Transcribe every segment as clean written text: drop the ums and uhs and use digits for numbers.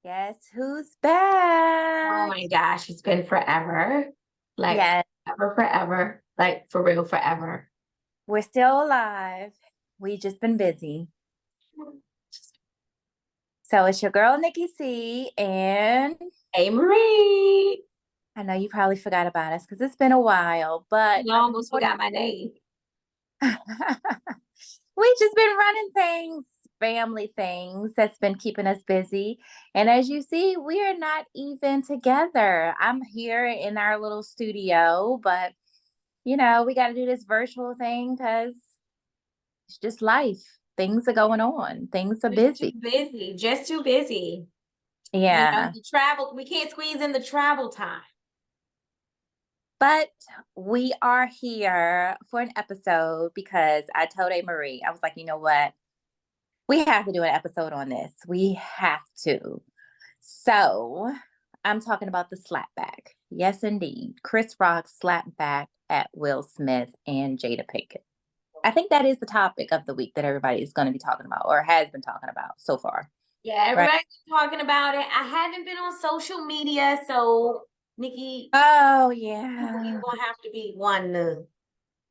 Yes, who's Oh back? my gosh, it's been forever. Like Yes, forever. Like for real, forever. we're still alive. We just been busy. So it's your girl Nikki C, and Hey Marie. I know you probably forgot about us because it's been a while, but You almost forgot my name. we just been running things, family things that's been keeping us busy. And as you see, we are not even together. I'm here in our little studio, but we got to do this virtual thing because it's just life. Things are going on. Things are Just too busy. busy. Just too busy. Yeah. The travel, we can't squeeze in the travel time. But we are here for an episode because I told A Marie, I was like, you know what? We have to do an episode on this. We have to. So I'm talking about the slapback. Yes, indeed. Chris Rock slapped back at Will Smith and Jada Pinkett. I think that is the topic of the week that everybody is going to be talking about or has been talking about so far. Yeah, Right. everybody's talking about it. I haven't been on social media, so Nikki, Oh, you're yeah. gonna have to be one to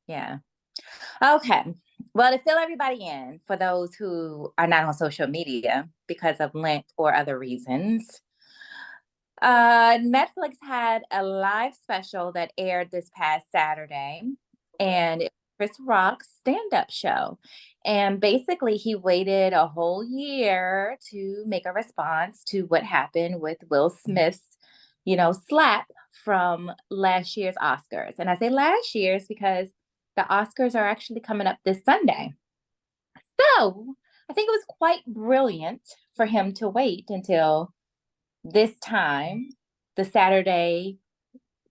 Yeah. Okay. Well, to fill everybody in, for those who are not on social media because of length or other reasons, Netflix had a live special that aired this past Saturday, and it was Chris Rock's stand-up show. And basically, he waited a whole year to make a response to what happened with Will Smith's, slap from last year's Oscars. And I say last year's because the Oscars are actually coming up this Sunday. So I think it was quite brilliant for him to wait until this time, the Saturday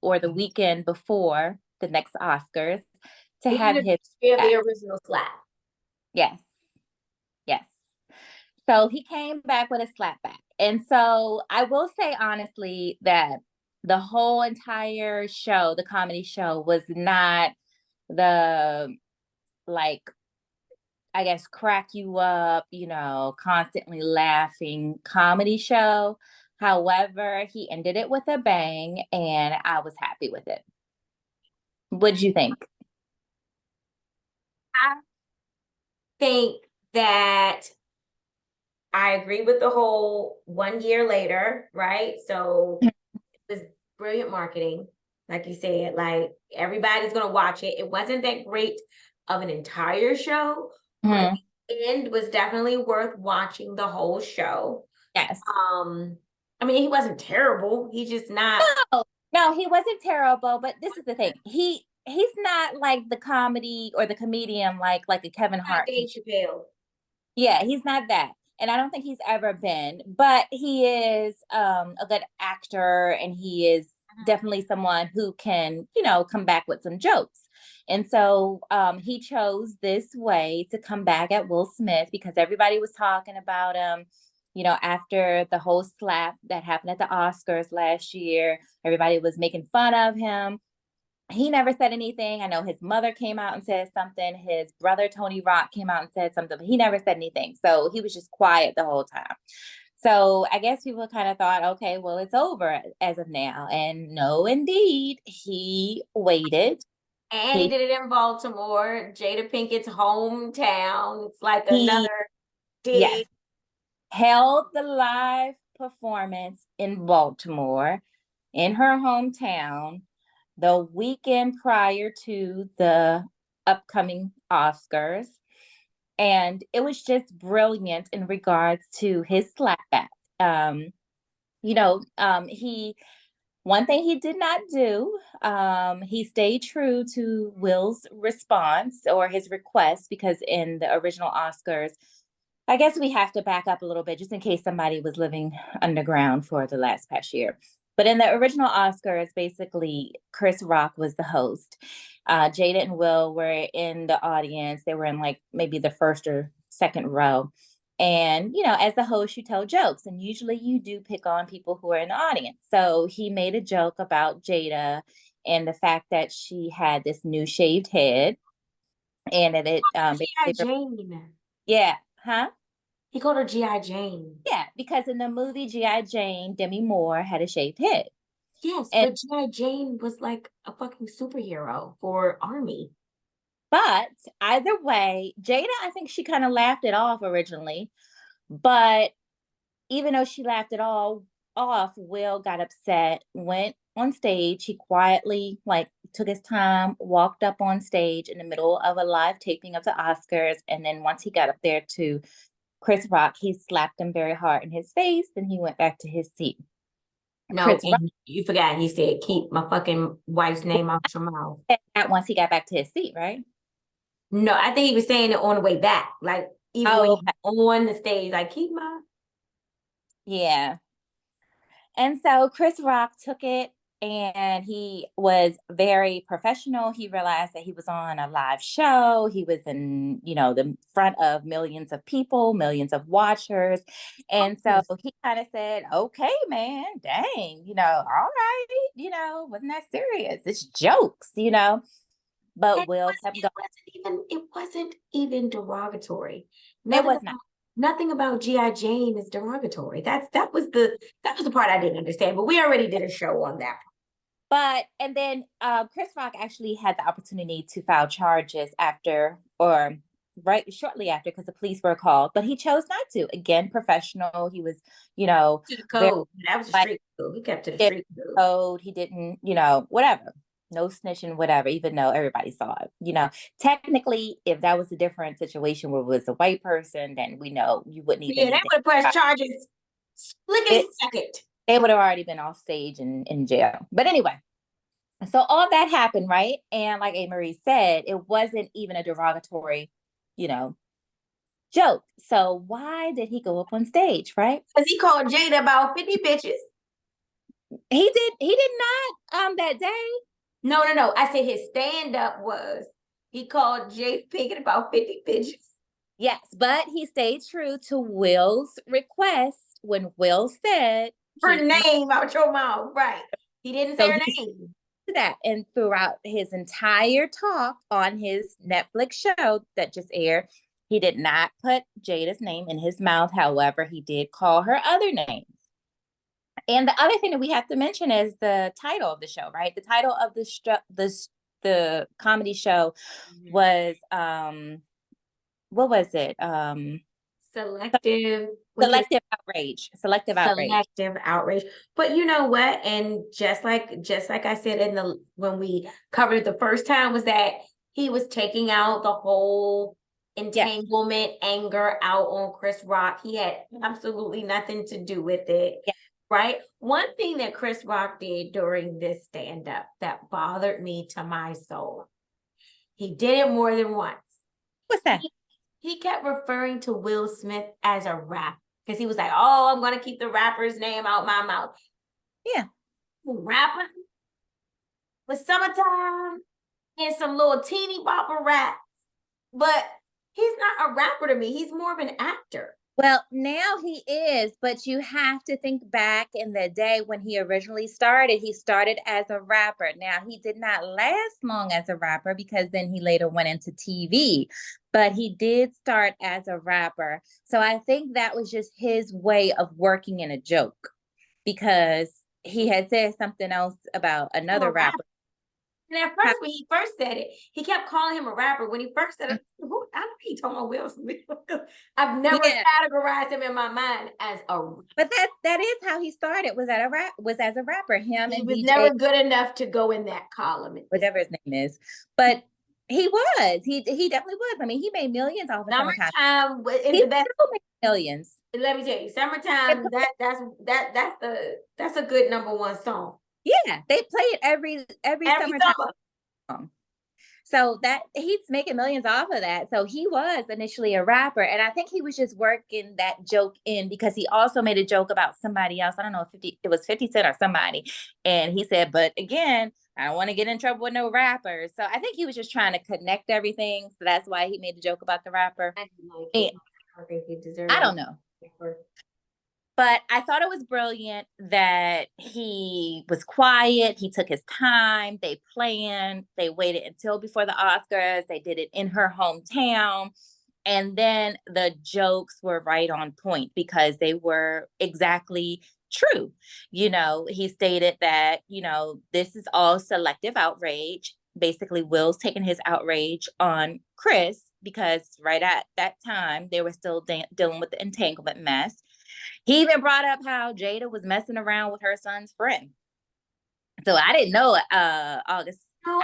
or the weekend before the next Oscars, to the have his anniversary of the back. original slap. Yes, yes. So he came back with a slapback. And so I will say honestly that the whole entire show, the comedy show, was not the like I guess crack you up, constantly laughing comedy show. However, he ended it with a bang and I was happy with it. What'd you think? I think that I agree with the whole 1 year later, right? So it was brilliant marketing. Like you said, like everybody's gonna watch it. It wasn't that great of an entire show, but Mhm. the end was definitely worth watching the whole show. Yes. Um, I mean, he wasn't terrible. He's just not No, no, he wasn't terrible, but this is the thing. He's not like the comedy or the comedian like a Kevin not Hart. Dave Chappelle. Yeah, he's not that. And I don't think he's ever been, but he is a good actor and he is definitely someone who can, come back with some jokes. And so he chose this way to come back at Will Smith because everybody was talking about him, after the whole slap that happened at the Oscars last year. Everybody was making fun of him. He never said anything. I know his mother came out and said something. His brother Tony Rock came out and said something, but he never said anything. So he was just quiet the whole time. So I guess people kind of thought, okay, well, it's over as of now. And no, indeed, he waited. And he He did it in Baltimore, Jada Pinkett's hometown. It's like he another yes dig. held the live performance in Baltimore, in her hometown, the weekend prior to the upcoming Oscars. And it was just brilliant in regards to his slapback. Um, he one thing he did not do, he stayed true to Will's response or his request because in the original Oscars, I guess we have to back up a little bit just in case somebody was living underground for the last past year. But in the original Oscars, basically, Chris Rock was the host. Jada and Will were in the audience. They were in like maybe the first or second row. And, as the host, you tell jokes, and usually you do pick on people who are in the audience. So he made a joke about Jada and the fact that she had this new shaved head and that it She had basically, Jane. yeah, huh? He called her G.I. Jane. Yeah, because in the movie G.I. Jane, Demi Moore had a shaved head. Yes, And but G.I. Jane was like a fucking superhero for Army. but either way, Jada, I think she kind of laughed it off originally. But even though she laughed it all off, Will got upset, went on stage. He quietly, like, took his time, walked up on stage in the middle of a live taping of the Oscars. And then once he got up there to Chris Rock, he slapped him very hard in his face. Then he went back to his seat. No, Chris Rock and you forgot he said, keep my fucking wife's name out your mouth. said that once he got back to his seat, right? No, I think he was saying it on the way back. Like, even when Oh, he on the stage, like, keep my. yeah. And so Chris Rock took it and he was very professional. He realized that he was on a live show. He was in, the front of millions of people, millions of watchers. And so he kind of said, okay, man, dang, all right, wasn't that serious? It's jokes. But Will kept going. It wasn't even derogatory. It Nothing was not. about nothing about G.I. Jane is derogatory. That was the part I didn't understand, but we already did a show on that. But and then Chris Rock actually had the opportunity to file charges after or right shortly after because the police were called, but he chose not to. Again, professional. He was, To the very code. That was a like street code. He kept to the street code. code. He didn't, whatever. No snitching, whatever, even though everybody saw it. Technically, if that was a different situation where it was a white person, then we know you wouldn't even Yeah, they need would have pressed charges it. slickety second. They would have already been off stage and in jail. But anyway, so all that happened, right? And like A. Marie said, it wasn't even a derogatory, you know, joke. So why did he go up on stage, right? Because he called Jada about 50 bitches. He did not that day. No, no, no. I said his stand-up was he called Jada Pinkett about 50 bitches. Yes, but he stayed true to Will's request when Will said Her keep my name out your mouth. Right. He didn't say so her he name. said that and throughout his entire talk on his Netflix show that just aired, he did not put Jada's name in his mouth. However, he did call her other names. And the other thing that we have to mention is the title of the show, right? The title of the comedy show was what was it? Selective, which is Selective outrage. Selective outrage. selective outrage. But you know what? And just like I said in the when we covered it the first time, was that he was taking out the whole Yes. entanglement anger out on Chris Rock. He had absolutely nothing to do with it. Yes. Right. One thing that Chris Rock did during this stand-up that bothered me to my soul. He did it more than once. What's that? He kept referring to Will Smith as a rapper because he was like, "Oh, I'm gonna keep the rapper's name out my mouth." Yeah. Rapper with summertime and some little teeny bopper rap, but he's not a rapper to me. He's more of an actor. Well, now he is, but you have to think back in the day when he originally started. He started as a rapper. Now, he did not last long as a rapper because then he later went into TV, but he did start as a rapper. So I think that was just his way of working in a joke because he had said something else about another rapper. And at first, when he first said it, he kept calling him a rapper. When he first said it, I know he talking about Will Smith. I've never categorized him in my mind as a rapper. But that is how he started. Was as a rapper. Him He and was DJ, never good enough to go in that column. whatever his name is. But he was. He definitely was. I mean, he made millions off of summertime. Summertime is He the best. still made millions. Let me tell you, summertime. That's a good number one song. Yeah, they play it every summertime summer. song. So that he's making millions off of that. So he was initially a rapper, and I think he was just working that joke in because he also made a joke about somebody else. I don't know if it was 50 Cent or somebody, and he said, "But again, I don't want to get in trouble with no rappers." So I think he was just trying to connect everything. So that's why he made the joke about the rapper. I think he deserved. I don't know. But I thought it was brilliant that he was quiet. He took his time. They planned. They waited until before the Oscars. They did it in her hometown. And then the jokes were right on point because they were exactly true. He stated that, this is all selective outrage. Basically, Will's taking his outrage on Chris because right at that time they were still dealing with the entanglement mess. He even brought up how Jada was messing around with her son's friend. So I didn't know August. No,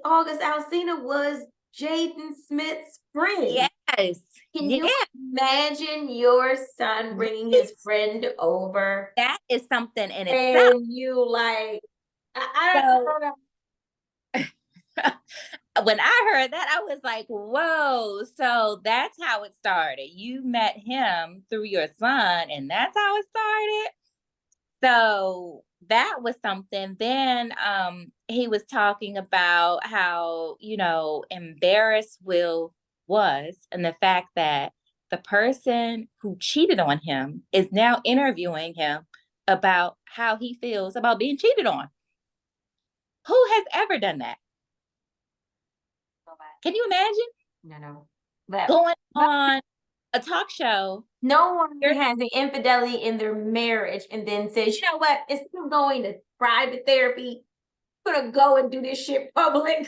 August Alsina was Jaden Smith's friend. Yes. Can Yeah. you imagine your son bringing his friend over? That is something in itself. And you like, I So don't know. when I heard that, I was like, whoa. So that's how it started. You met him through your son, and that's how it started. So that was something. Then he was talking about how, embarrassed Will was, and the fact that the person who cheated on him is now interviewing him about how he feels about being cheated on. Who has ever done that? Can you imagine No. But going on a talk show? no one has an infidelity in their marriage and then says, you know what, instead of going to private therapy, I'm gonna go and do this shit public.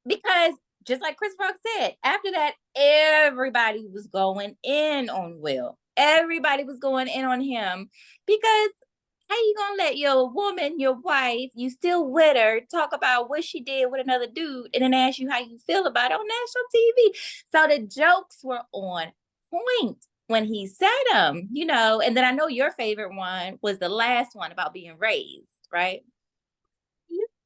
Because just like Chris Rock said, after that, everybody was going in on Will. Everybody was going in on him because how you gonna let your woman, your wife, you still with her, talk about what she did with another dude and then ask you how you feel about it on national TV? So the jokes were on point when he said them, and then I know your favorite one was the last one about being raised, right?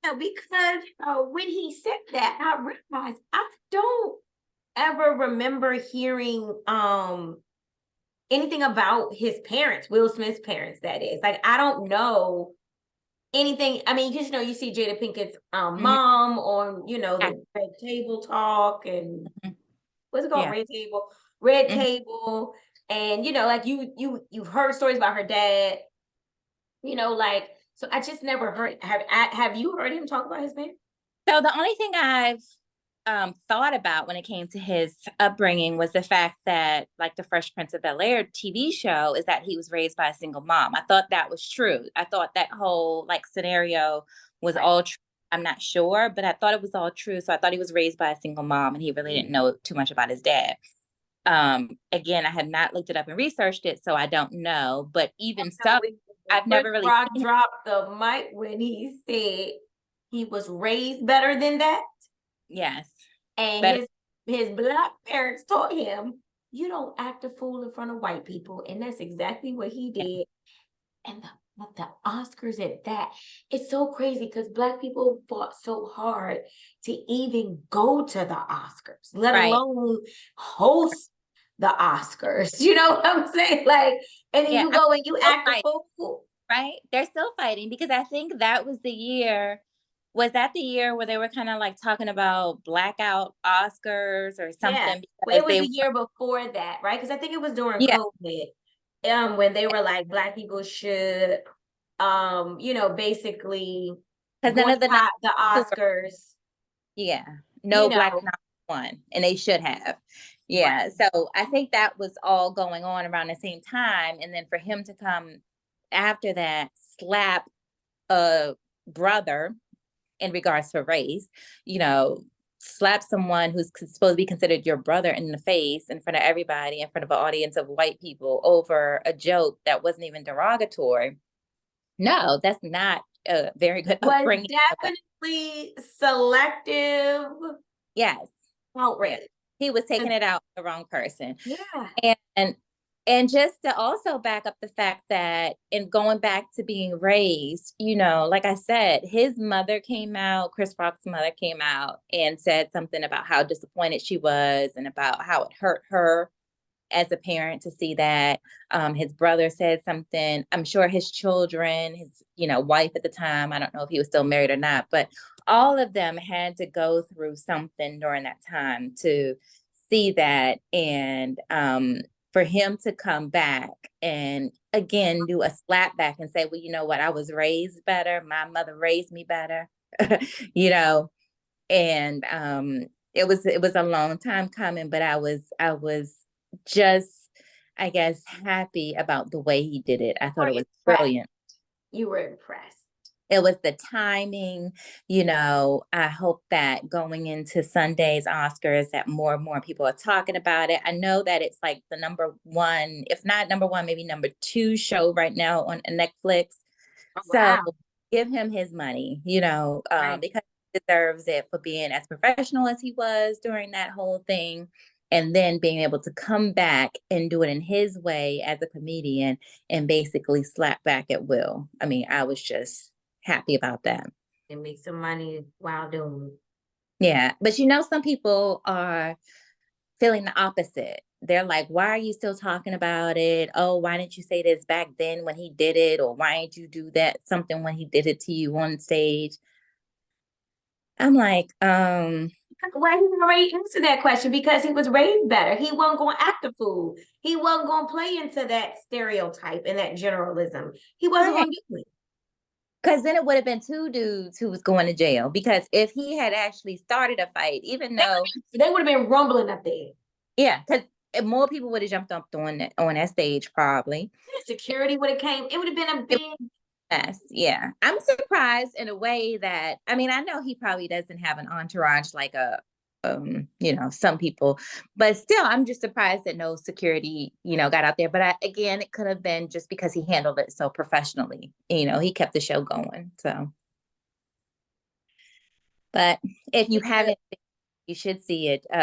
Yeah, because when he said that, I realized I don't ever remember hearing anything about his parents, Will Smith's parents, that is. Like, I don't know anything. I mean, because you see Jada Pinkett's Mhm. mom on, Yeah. the Red Table Talk and Mhm. what's it called? Yeah. Red Table. Red Mhm. Table. And like you've heard stories about her dad, like so I just never heard have you heard him talk about his parents? So the only thing I've thought about when it came to his upbringing was the fact that, like the Fresh Prince of Bel-Air TV show, is that he was raised by a single mom. I thought that was true. I thought that whole like scenario was Right. all true. I'm not sure, but I thought it was all true. So I thought he was raised by a single mom, and he really didn't know too much about his dad. Again, I have not looked it up and researched it, so I don't know. But even so, I've Chris never really Rock seen it. dropped the mic when he said he was raised better than that. Yes, And but his black parents taught him, you don't act a fool in front of white people. And that's exactly what he did. And the Oscars at that, it's so crazy because black people fought so hard to even go to the Oscars, let right, alone host the Oscars. You know what I'm saying? Like, and then yeah, you I'm go and you still act a fighting. fool. Right? They're still fighting because I think that was the year. Was that the year where they were kind of like talking about blackout Oscars or Yeah. something Well, it because was they, the year before that, right? Because I think it was during yeah, COVID, when they were like black people should basically because none of the boycott the nominees were, Oscars, yeah, you no black know. nominees won, and they should have. Right. Yeah, so I think that was all going on around the same time, and then for him to come after that, slap a brother in regards to race, you know, slap someone who's supposed to be considered your brother in the face in front of everybody, in front of an audience of white people over a joke that wasn't even derogatory. No, that's not a very good Was upbringing. definitely selective Yes. Yeah. outrage. He was taking it out on the wrong person. Yeah. And and just to also back up the fact that in going back to being raised, like I said, his mother came out, Chris Rock's mother came out and said something about how disappointed she was and about how it hurt her as a parent to see that. His brother said something. I'm sure his children, his wife at the time, I don't know if he was still married or not, but all of them had to go through something during that time to see that. And for him to come back and again do a slap back and say, well, you know what, I was raised better. My mother raised me better, you know, and it was a long time coming, but I was just, I guess, happy about the way he did it. I Or thought it was impressed. brilliant. You were impressed. It was the timing, I hope that going into Sunday's Oscars that more and more people are talking about it. I know that it's like the number one, if not number one, maybe number two show right now on Netflix. Oh, So wow. give him his money, Right. because he deserves it for being as professional as he was during that whole thing. And then being able to come back and do it in his way as a comedian and basically slap back at Will. I mean, I was just happy about that. And make some money while doing. Yeah. But some people are feeling the opposite. They're like, why are you still talking about it? Oh, why didn't you say this back then when he did it? Or why didn't you do that something when he did it to you on stage? I'm like, Well, he already answered that question because he was raised better. He wasn't going to act a fool. He wasn't going to play into that stereotype and that generalism. He wasn't right. going to do it. Because then it would have been two dudes who was going to jail. Because if he had actually started a fight, even though, They would have been rumbling up there. yeah, because more people would have jumped up on that stage probably. Security would have came. It would have been a It big. Yes, yeah. I'm surprised in a way that, I mean, I know he probably doesn't have an entourage like some people, but still I'm just surprised that no security, got out there. But again, it could have been just because he handled it so professionally. He kept the show going. So, but if you haven't, you should see it. You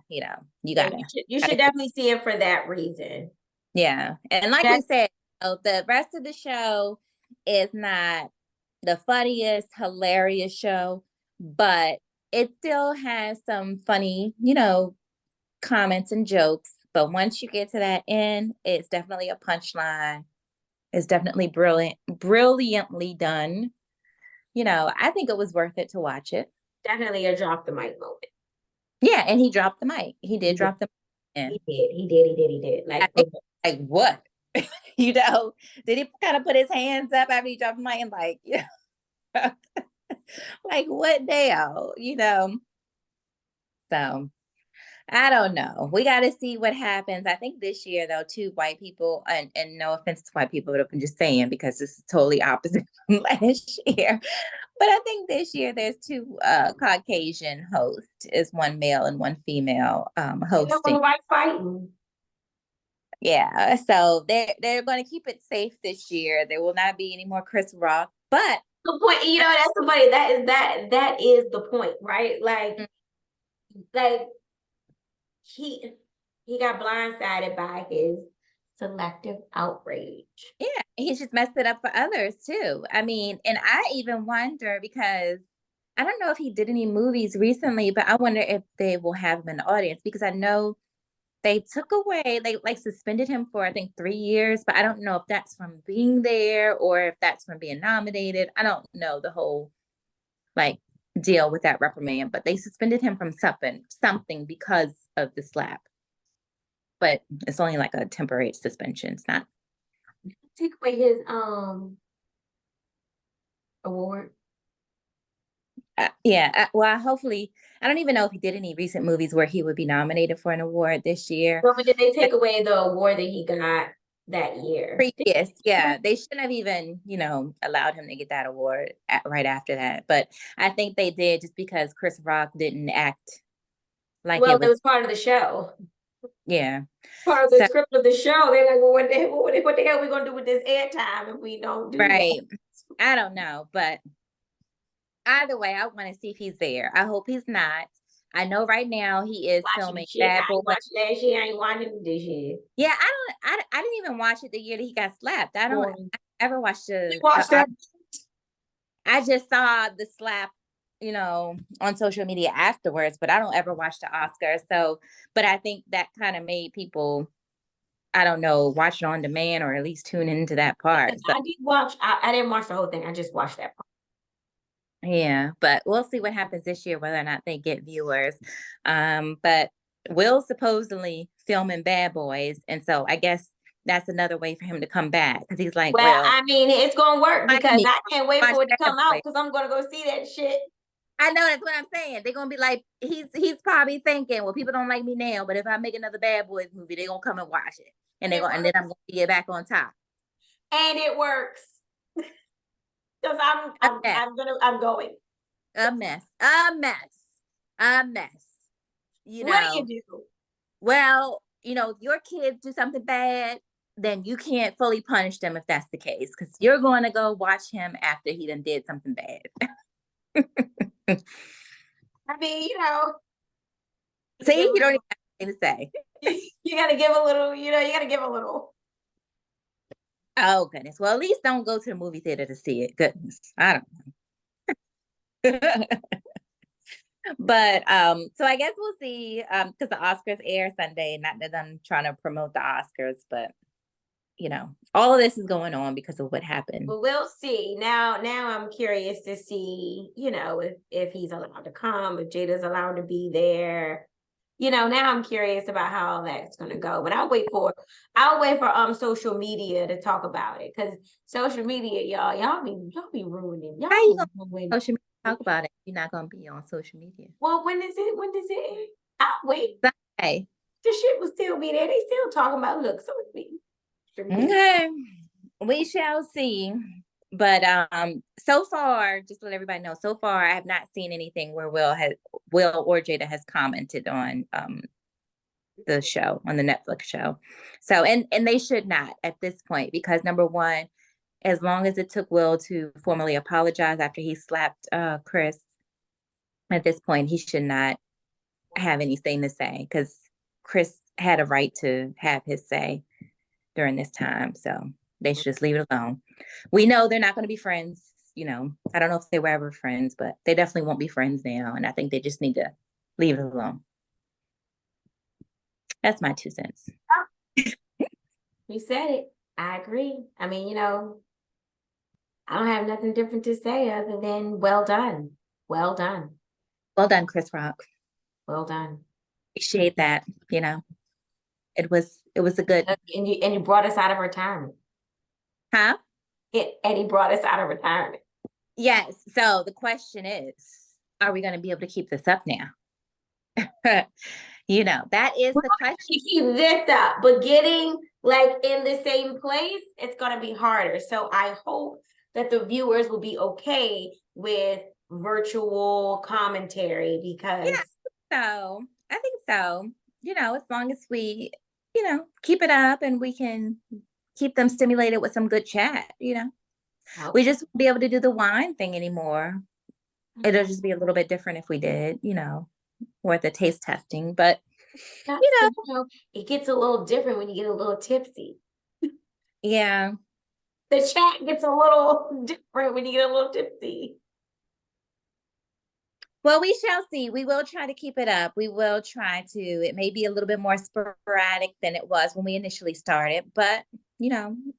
Yeah, gotta, you gotta should definitely see it for that reason. Yeah. And like we That said, the rest of the show is not the funniest, hilarious show, but it still has some funny, comments and jokes. But once you get to that end, it's definitely a punchline. It's definitely brilliantly done. I think it was worth it to watch it. definitely a drop the mic moment. Yeah, and he dropped the mic. He did He did. drop the mic. He did. He did. He did. He did. I Like, think, like what? you know, did he kind of put his hands up after he dropped the mic and like, like what now? So I don't know. We got to see what happens. I think this year, though, two white people, and no offense to white people, but I'm just saying because this is totally opposite from last year. But I think this year there's two Caucasian hosts, is one male and one female they don't hosting. like fighting. Yeah, so they're going to keep it safe this year. There will not be any more Chris Rock, but The point, that's the funny. That is the point, right? Like he got blindsided by his selective outrage. yeah, he's just messed it up for others too. I mean, and I even wonder because I don't know if he did any movies recently, but I wonder if they will have him in the audience because I know they like suspended him for I think 3 years, but I don't know if that's from being there or if that's from being nominated. I don't know the whole like deal with that reprimand, but they suspended him from something because of the slap. But it's only like a temporary suspension. It's not. Take away his award. Yeah. Well, hopefully, I don't even know if he did any recent movies where he would be nominated for an award this year. But did they take away the award that he got that year? Previous, yeah, they shouldn't have even, allowed him to get that award right after that. But I think they did just because Chris Rock didn't act like Well, it it was. was part of the show. Yeah. Part of the So script of the show. They're like, well, what the hell are we gonna do with this airtime if we don't do that? right, I don't know, but either way, I want to see if he's there. I hope he's not. I know right now he is Watching filming shit. I Bad ain't Boy. watched last year. I ain't watching this year. Yeah, I didn't even watch it the year that he got slapped. Boring. I ever watched You watched that? I just saw the slap, on social media afterwards, but I don't ever watch the Oscars. So, but I think that kind of made people, I don't know, watch it on demand or at least tune into that part. So, I did watch. I didn't watch the whole thing. I just watched that part. yeah, but we'll see what happens this year, whether or not they get viewers. But Will's supposedly filming Bad Boys. And so I guess that's another way for him to come back because he's like, Well, well, I mean, it's gonna work find because me, I can't wait watch for it to Bad come out Boys. because I'm gonna go see that shit. I know that's what I'm saying. They're gonna be like, he's probably thinking, well, people don't like me now, but if I make another Bad Boys movie, they're gonna come and watch it, and And it and then I'm works. gonna get back on top. And it works. Because Okay. I'm going. A mess, a mess, a mess. You What do know, you do? well, if your kids do something bad, then you can't fully punish them if that's the case, because you're going to go watch him after he done did something bad. I mean, you See, give a you don't even little, have anything to say. you gotta give a little, you gotta give a little. Oh goodness. Well, at least don't go to the movie theater to see it. Goodness, I don't know. But so I guess we'll see. Because the Oscars air Sunday. Not that I'm trying to promote the Oscars, but all of this is going on because of what happened. But we'll see. Now I'm curious to see, if he's allowed to come, if Jada's allowed to be there. Now I'm curious about how that's gonna go. But I'll wait for social media to talk about it. Because social media, y'all be ruining. How Y'all you be gonna ruining. social media talk about it? You're not gonna be on social media. Well, when does it end? I'll wait. Hey, The shit will still be there. They still talking about look, so it's me. okay, we shall see. But so far, just to let everybody know, so far I have not seen anything where Will or Jada has commented on the show, on the Netflix show. So and they should not at this point, because number one, as long as it took Will to formally apologize after he slapped Chris, at this point he should not have anything to say, because Chris had a right to have his say during this time. So they should just leave it alone. We know they're not going to be friends. I don't know if they were ever friends, but they definitely won't be friends now. And I think they just need to leave it alone. That's my 2 cents. You said it. I agree. I mean, I don't have nothing different to say other than well done. Well done. Well done, Chris Rock. Well done. Appreciate that. It was a good. And you brought us out of retirement. Huh? And he brought us out of retirement. Yes. So the question is, are we going to be able to keep this up now? That is the question. You keep this up, but getting like in the same place, it's gonna be harder. So I hope that the viewers will be okay with virtual commentary because Yeah. So I think so. As long as we, keep it up and we can keep them stimulated with some good chat. We just won't be able to do the wine thing anymore. It'll just be a little bit different if we did, or the taste testing. But it gets a little different when you get a little tipsy. yeah. The chat gets a little different when you get a little tipsy. Well, we shall see. We will try to keep it up. We will try to. It may be a little bit more sporadic than it was when we initially started, but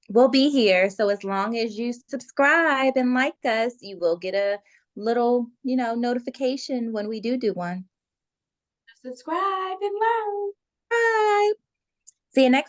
we'll be here. So as long as you subscribe and like us, you will get a little, notification when we do one. Subscribe and learn. Bye. See you next time.